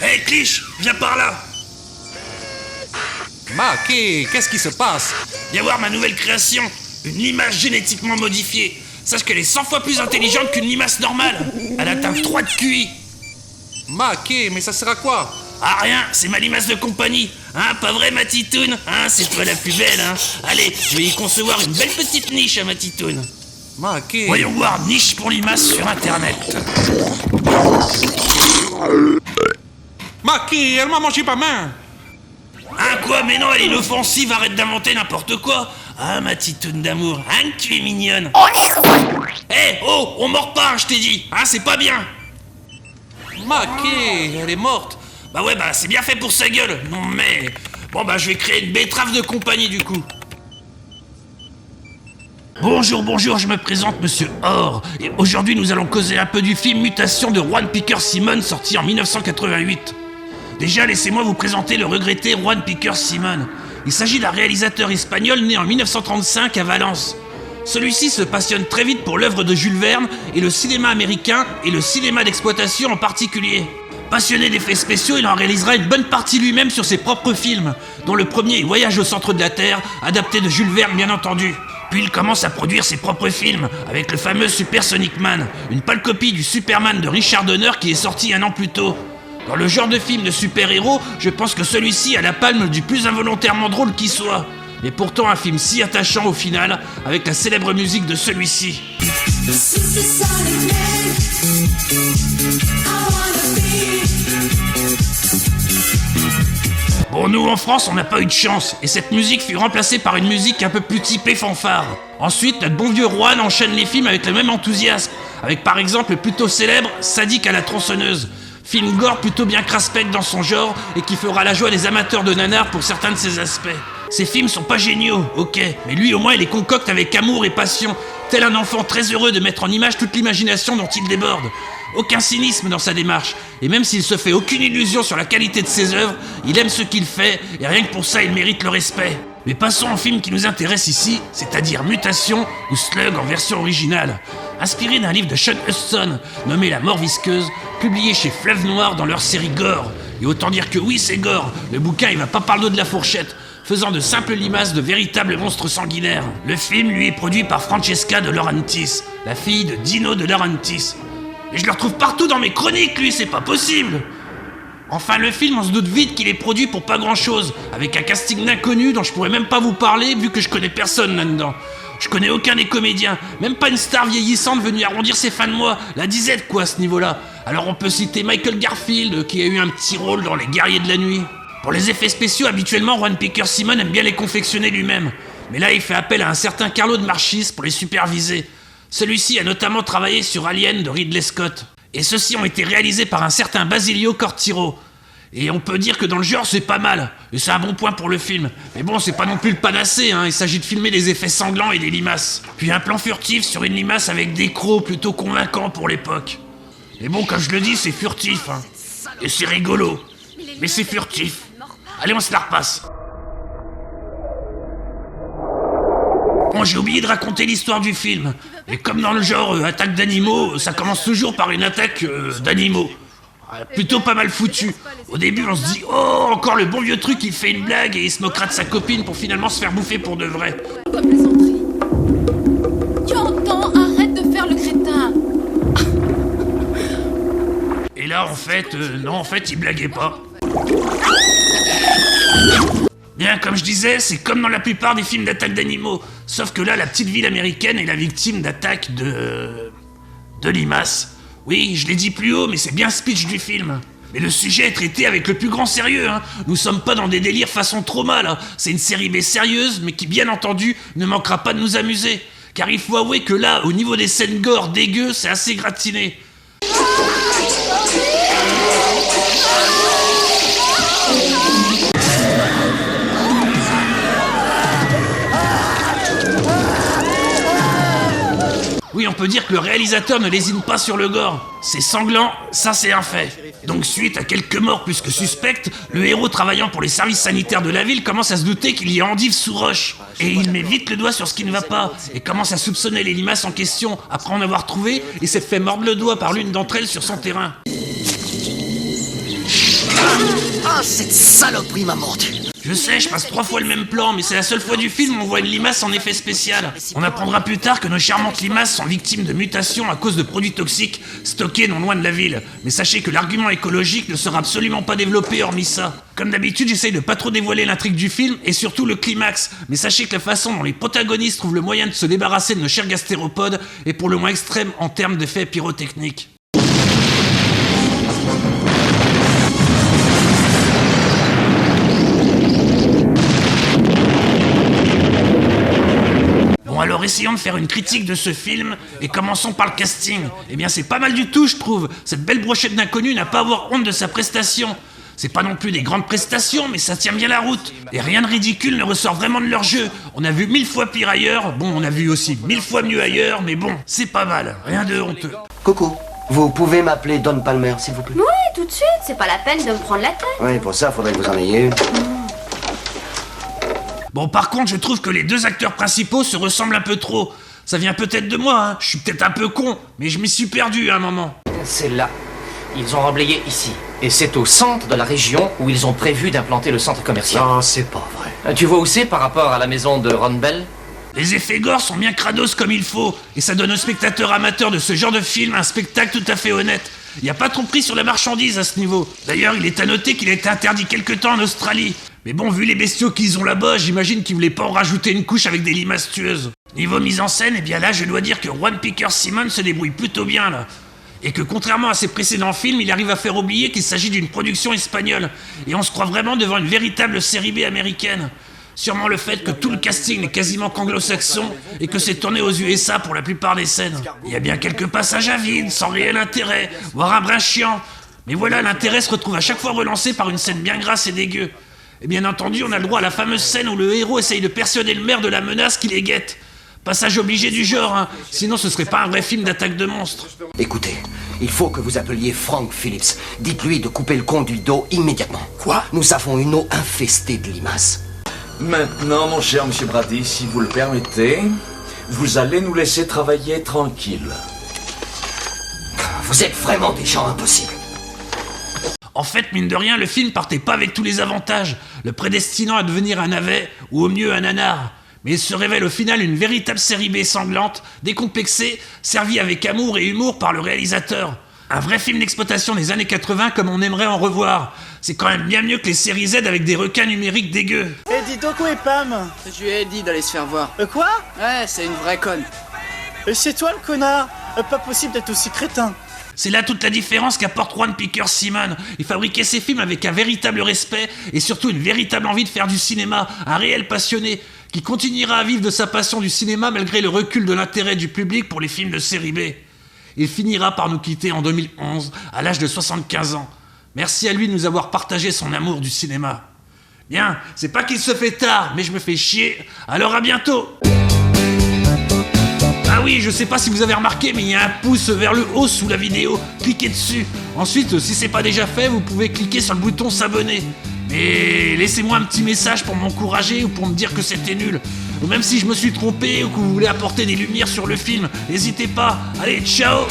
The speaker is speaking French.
Hé, Clich, viens par là. Maki, qu'est-ce qui se passe? Viens voir ma nouvelle création, une limace génétiquement modifiée. Sache qu'elle est 100 fois plus intelligente qu'une limace normale. Elle atteint 3 de QI. Maki, mais ça sert à quoi? Ah rien, c'est ma limace de compagnie. Hein, pas vrai ma titoune? Hein, c'est toi la plus belle, hein. Allez, je vais y concevoir une belle petite niche à ma titoune. Maki... Voyons voir niche pour limace sur internet. Maki, elle m'a mangé ma main. Hein quoi? Mais non, elle est inoffensive, arrête d'inventer n'importe quoi. Ah ma titoune d'amour, hein que tu es mignonne. Hé, oh, on mord pas, je t'ai dit. Hein, c'est pas bien. Maki, elle est morte. Bah ouais, bah c'est bien fait pour sa gueule. Non mais... Bon bah je vais créer une betterave de compagnie du coup. Bonjour, je me présente Monsieur Or. Et aujourd'hui nous allons causer un peu du film Mutation de Juan Piquer Simón sorti en 1988. Déjà laissez-moi vous présenter le regretté Juan Piquer Simón. Il s'agit d'un réalisateur espagnol né en 1935 à Valence. Celui-ci se passionne très vite pour l'œuvre de Jules Verne et le cinéma américain et le cinéma d'exploitation en particulier. Passionné d'effets spéciaux, il en réalisera une bonne partie lui-même sur ses propres films, dont le premier est Voyage au centre de la Terre, adapté de Jules Verne bien entendu. Puis il commence à produire ses propres films, avec le fameux Supersonic Man, une pâle copie du Superman de Richard Donner qui est sorti 1 an plus tôt. Dans le genre de film de super-héros, je pense que celui-ci a la palme du plus involontairement drôle qui soit. Mais pourtant un film si attachant au final, avec la célèbre musique de celui-ci. Bon, nous en France, on n'a pas eu de chance, et cette musique fut remplacée par une musique un peu plus typée fanfare. Ensuite, notre bon vieux Juan enchaîne les films avec le même enthousiasme, avec par exemple le plutôt célèbre Sadique à la tronçonneuse. Film gore plutôt bien craspec dans son genre, et qui fera la joie des amateurs de nanars pour certains de ses aspects. Ces films sont pas géniaux, ok, mais lui au moins il les concocte avec amour et passion, tel un enfant très heureux de mettre en image toute l'imagination dont il déborde. Aucun cynisme dans sa démarche, et même s'il se fait aucune illusion sur la qualité de ses œuvres, il aime ce qu'il fait, et rien que pour ça il mérite le respect. Mais passons au film qui nous intéresse ici, c'est-à-dire Mutation, ou Slug en version originale. Inspiré d'un livre de Sean Huston, nommé La mort visqueuse, publié chez Fleuve Noir dans leur série Gore. Et autant dire que oui, c'est gore, le bouquin il va pas par le dos de la fourchette, faisant de simples limaces de véritables monstres sanguinaires. Le film, lui, est produit par Francesca de Laurentiis, la fille de Dino de Laurentiis. Mais je le retrouve partout dans mes chroniques, lui, c'est pas possible. Enfin, le film, on se doute vite qu'il est produit pour pas grand-chose, avec un casting d'inconnus dont je pourrais même pas vous parler, vu que je connais personne là-dedans. Je connais aucun des comédiens, même pas une star vieillissante venue arrondir ses fins de mois, la disette quoi à ce niveau-là. Alors on peut citer Michael Garfield, qui a eu un petit rôle dans Les Guerriers de la Nuit. Pour les effets spéciaux, habituellement, Juan Piquer Simón aime bien les confectionner lui-même. Mais là, il fait appel à un certain Carlo de Marchis pour les superviser. Celui-ci a notamment travaillé sur Alien de Ridley Scott. Et ceux-ci ont été réalisés par un certain Basilio Cortiro. Et on peut dire que dans le genre, c'est pas mal. Et c'est un bon point pour le film. Mais bon, c'est pas non plus le panacée, hein. Il s'agit de filmer des effets sanglants et des limaces. Puis un plan furtif sur une limace avec des crocs plutôt convaincants pour l'époque. Mais bon, comme je le dis, c'est furtif, hein. Et c'est rigolo. Mais c'est furtif. Allez, on se la repasse. Bon, j'ai oublié de raconter l'histoire du film. Et comme dans le genre attaque d'animaux, ça commence toujours par une attaque d'animaux. Plutôt pas mal foutu. Au début, on se dit « Oh, encore le bon vieux truc, il fait une blague et il se moquera de sa copine pour finalement se faire bouffer pour de vrai. » Comme plaisanterie. Tu entends? Arrête de faire le crétin. Et là, en fait, il blaguait pas. Bien, comme je disais, c'est comme dans la plupart des films d'attaque d'animaux. Sauf que là, la petite ville américaine est la victime d'attaques de limaces. Oui, je l'ai dit plus haut, mais c'est bien speech du film. Mais le sujet est traité avec le plus grand sérieux, hein. Nous sommes pas dans des délires façon trauma, là. C'est une série B sérieuse, mais qui, bien entendu, ne manquera pas de nous amuser. Car il faut avouer que là, au niveau des scènes gore dégueu, c'est assez gratiné. Oui, on peut dire que le réalisateur ne lésine pas sur le gore. C'est sanglant, ça c'est un fait. Donc suite à quelques morts plus que suspectes, le héros travaillant pour les services sanitaires de la ville commence à se douter qu'il y a endive sous roche. Et il met vite le doigt sur ce qui ne va pas, et commence à soupçonner les limaces en question après en avoir trouvé, et s'est fait mordre le doigt par l'une d'entre elles sur son terrain. Ah, cette saloperie m'a mordu. Je sais, je passe 3 fois le même plan, mais c'est la seule fois du film où on voit une limace en effet spécial. On apprendra plus tard que nos charmantes limaces sont victimes de mutations à cause de produits toxiques stockés non loin de la ville. Mais sachez que l'argument écologique ne sera absolument pas développé hormis ça. Comme d'habitude, j'essaye de pas trop dévoiler l'intrigue du film et surtout le climax. Mais sachez que la façon dont les protagonistes trouvent le moyen de se débarrasser de nos chers gastéropodes est pour le moins extrême en termes d'effets pyrotechniques. Bon alors essayons de faire une critique de ce film et commençons par le casting. Eh bien c'est pas mal du tout je trouve. Cette belle brochette d'inconnus n'a pas à avoir honte de sa prestation. C'est pas non plus des grandes prestations mais ça tient bien la route. Et rien de ridicule ne ressort vraiment de leur jeu. On a vu 1000 fois pire ailleurs, bon on a vu aussi 1000 fois mieux ailleurs, mais bon, c'est pas mal, rien de honteux. Coco, vous pouvez m'appeler Don Palmer, s'il vous plaît? Oui, tout de suite, c'est pas la peine de me prendre la tête. Oui, pour ça, faudrait que vous en ayez une. Bon par contre je trouve que les deux acteurs principaux se ressemblent un peu trop. Ça vient peut-être de moi, hein. Je suis peut-être un peu con, mais je m'y suis perdu à un moment. C'est là. Ils ont remblayé ici. Et c'est au centre de la région où ils ont prévu d'implanter le centre commercial. Non, c'est pas vrai. Tu vois où c'est par rapport à la maison de Ron Bell? Les effets gore sont bien crados comme il faut, et ça donne aux spectateurs amateurs de ce genre de film un spectacle tout à fait honnête. Il n'y a pas trop pris sur la marchandise à ce niveau. D'ailleurs, il est à noter qu'il a été interdit quelque temps en Australie. Mais bon, vu les bestiaux qu'ils ont là-bas, j'imagine qu'ils voulaient pas en rajouter une couche avec des limaces tueuses. Niveau mise en scène, eh bien là, je dois dire que Juan Piquer Simon se débrouille plutôt bien, là. Et que contrairement à ses précédents films, il arrive à faire oublier qu'il s'agit d'une production espagnole. Et on se croit vraiment devant une véritable série B américaine. Sûrement le fait que tout le casting n'est quasiment qu'anglo-saxon et que c'est tourné aux USA pour la plupart des scènes. Il y a bien quelques passages à vide, sans réel intérêt, voire un brin chiant. Mais voilà, l'intérêt se retrouve à chaque fois relancé par une scène bien grasse et dégueu. Et bien entendu, on a le droit à la fameuse scène où le héros essaye de persuader le maire de la menace qui les guette. Passage obligé du genre, hein. Sinon ce serait pas un vrai film d'attaque de monstres. Écoutez, il faut que vous appeliez Frank Phillips. Dites-lui de couper le conduit d'eau immédiatement. Quoi? Nous avons une eau infestée de limaces. Maintenant, mon cher monsieur Brady, si vous le permettez, vous allez nous laisser travailler tranquille. Vous êtes vraiment des gens impossibles. En fait, mine de rien, le film partait pas avec tous les avantages, le prédestinant à devenir un navet, ou au mieux un nanar. Mais il se révèle au final une véritable série B sanglante, décomplexée, servie avec amour et humour par le réalisateur. Un vrai film d'exploitation des années 80 comme on aimerait en revoir. C'est quand même bien mieux que les séries Z avec des requins numériques dégueux. Eh, dis donc où est Pam? Je lui ai dit d'aller se faire voir. Quoi? Ouais, c'est une vraie conne. C'est toi le connard. Pas possible d'être aussi crétin. C'est là toute la différence qu'apporte Juan Piquer Simon. Il fabriquait ses films avec un véritable respect et surtout une véritable envie de faire du cinéma, un réel passionné qui continuera à vivre de sa passion du cinéma malgré le recul de l'intérêt du public pour les films de série B. Il finira par nous quitter en 2011, à l'âge de 75 ans. Merci à lui de nous avoir partagé son amour du cinéma. Bien, c'est pas qu'il se fait tard, mais je me fais chier, alors à bientôt! Ah oui, je sais pas si vous avez remarqué, mais il y a un pouce vers le haut sous la vidéo, cliquez dessus. Ensuite, si c'est pas déjà fait, vous pouvez cliquer sur le bouton s'abonner. Mais laissez-moi un petit message pour m'encourager ou pour me dire que c'était nul. Ou même si je me suis trompé ou que vous voulez apporter des lumières sur le film, n'hésitez pas. Allez, ciao!